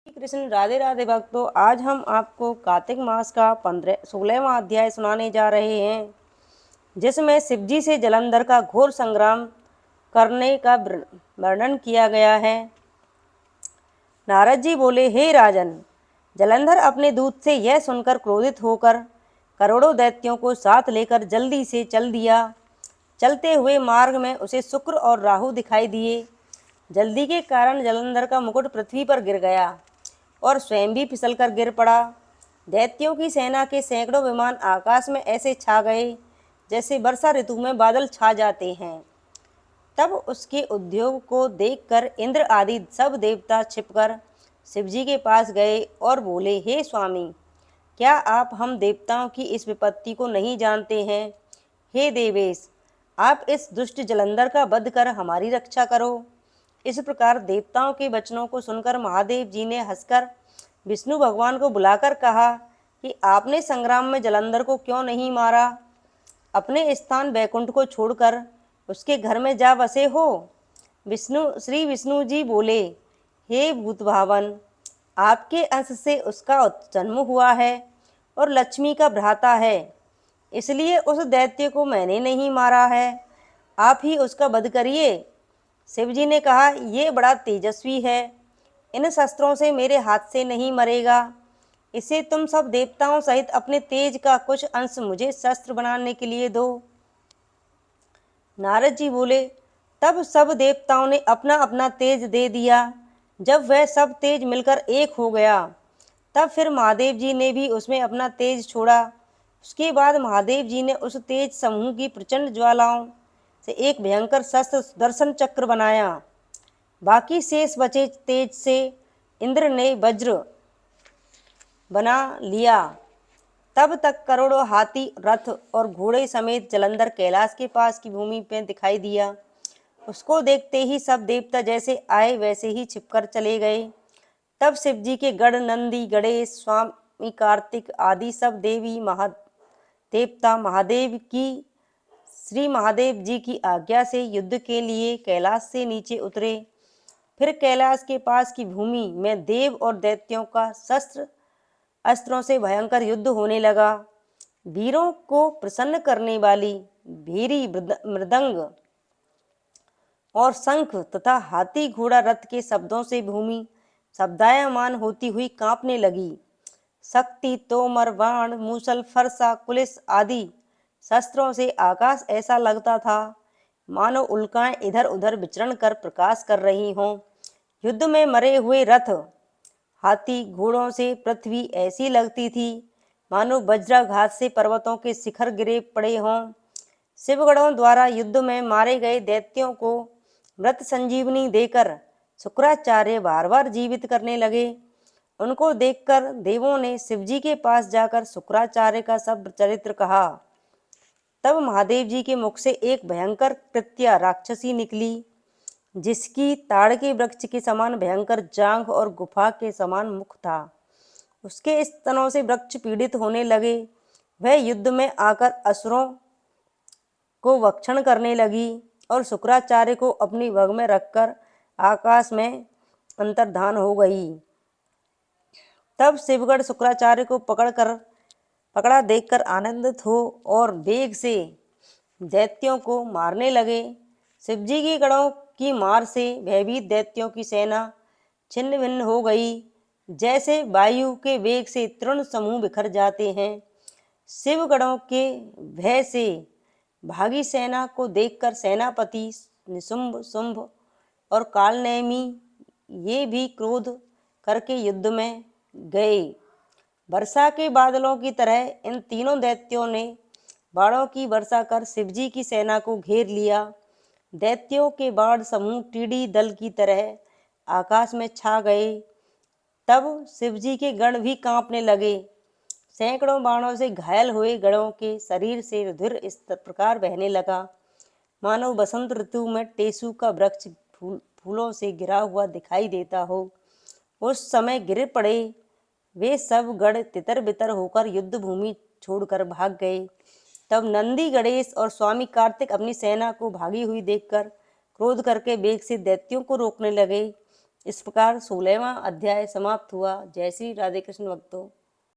कृष्ण राधे राधे भक्तों, आज हम आपको कार्तिक मास का 16वां अध्याय सुनाने जा रहे हैं, जिसमें शिवजी से जलंधर का घोर संग्राम करने का वर्णन किया गया है। नारद जी बोले, हे राजन, जलंधर अपने दूत से यह सुनकर क्रोधित होकर करोड़ों दैत्यों को साथ लेकर जल्दी से चल दिया। चलते हुए मार्ग में उसे शुक्र और राहु दिखाई दिए। जल्दी के कारण जलंधर का मुकुट पृथ्वी पर गिर गया और स्वयं भी फिसलकर गिर पड़ा। दैत्यों की सेना के सैकड़ों विमान आकाश में ऐसे छा गए जैसे वर्षा ऋतु में बादल छा जाते हैं। तब उसके उद्योग को देखकर इंद्र आदि सब देवता छिपकर शिवजी के पास गए और बोले, हे स्वामी, क्या आप हम देवताओं की इस विपत्ति को नहीं जानते हैं? हे देवेश, आप इस दुष्ट जलंधर का वध कर हमारी रक्षा करो। इस प्रकार देवताओं के वचनों को सुनकर महादेव जी ने हंसकर विष्णु भगवान को बुलाकर कहा कि आपने संग्राम में जलंधर को क्यों नहीं मारा? अपने स्थान वैकुंठ को छोड़कर उसके घर में जा बसे हो। श्री विष्णु जी बोले, हे भूत भावन, आपके अंश से उसका जन्म हुआ है और लक्ष्मी का भ्राता है, इसलिए उस दैत्य को मैंने नहीं मारा है, आप ही उसका वध करिए। शिवजी ने कहा, ये बड़ा तेजस्वी है, इन शस्त्रों से मेरे हाथ से नहीं मरेगा। इसे तुम सब देवताओं सहित अपने तेज का कुछ अंश मुझे शस्त्र बनाने के लिए दो। नारद जी बोले, तब सब देवताओं ने अपना अपना तेज दे दिया। जब वह सब तेज मिलकर एक हो गया, तब फिर महादेव जी ने भी उसमें अपना तेज छोड़ा। उसके बाद महादेव जी ने उस तेज समूह की प्रचंड ज्वालाओं से एक भयंकर शस्त्र सुदर्शन चक्र बनाया। बाकी शेष बचे तेज से इंद्र ने वज्र बना लिया। तब तक करोड़ों हाथी, रथ और घोड़े समेत जलंधर कैलाश के पास की भूमि में दिखाई दिया। उसको देखते ही सब देवता जैसे आए वैसे ही छिपकर चले गए। तब शिवजी के गढ़ नंदी, गणेश, स्वामी कार्तिक आदि सब देवता श्री महादेव जी की आज्ञा से युद्ध के लिए कैलाश से नीचे उतरे। फिर कैलाश के पास की भूमि में देव और दैत्यों का शस्त्र अस्त्रों से भयंकर युद्ध होने लगा। वीरों को प्रसन्न करने वाली भीरी, मृदंग और शंख तथा हाथी घोड़ा रथ के शब्दों से भूमि शब्दायमान होती हुई कांपने लगी। शक्ति, तोमर, बाण, मूसल, फरसा, कुलिस आदि शस्त्रों से आकाश ऐसा लगता था मानो उल्काएं इधर उधर विचरण कर प्रकाश कर रही हों। युद्ध में मरे हुए रथ, हाथी, घोड़ों से पृथ्वी ऐसी लगती थी मानो वज्राघात से पर्वतों के शिखर गिरे पड़े हों। शिवगणों द्वारा युद्ध में मारे गए दैत्यों को मृत संजीवनी देकर शुक्राचार्य बार बार जीवित करने लगे। उनको देखकर देवों ने शिवजी के पास जाकर शुक्राचार्य का सब चरित्र कहा। तब महादेव जी के मुख से एक भयंकर कृत्या राक्षसी निकली, जिसकी ताड़ के वृक्ष के समान भयंकर जांघ और गुफा के समान मुख था। उसके स्तनों से वृक्ष पीड़ित होने लगे। वह युद्ध में आकर असुरों को भक्षण करने लगी और शुक्राचार्य को अपनी भग में रखकर आकाश में अंतर्धान हो गई। तब शिवगढ़ शुक्राचार्य को पकड़ा देखकर आनंदित हो और वेग से दैत्यों को मारने लगे। शिवजी के गणों की मार से भयभीत दैत्यों की सेना छिन्न भिन्न हो गई, जैसे वायु के वेग से तृण समूह बिखर जाते हैं। शिवगणों के भय से भागी सेना को देखकर सेनापति निशुंभ, शुंभ और कालनेमी ये भी क्रोध करके युद्ध में गए। वर्षा के बादलों की तरह इन तीनों दैत्यों ने बाणों की वर्षा कर शिवजी की सेना को घेर लिया। दैत्यों के बाण समूह टीडी दल की तरह आकाश में छा गए। तब शिवजी के गण भी कांपने लगे। सैकड़ों बाणों से घायल हुए गणों के शरीर से रुधिर इस प्रकार बहने लगा मानो बसंत ऋतु में टेसू का वृक्ष फूलों से घिरा हुआ दिखाई देता हो। उस समय गिर पड़े वे सब गण तितर बितर होकर युद्ध भूमि छोड़कर भाग गए। तब नंदी, गणेश और स्वामी कार्तिक अपनी सेना को भागी हुई देखकर क्रोध करके वेग से दैत्यों को रोकने लगे। इस प्रकार 16वां अध्याय समाप्त हुआ। जय श्री राधे कृष्ण भक्तों।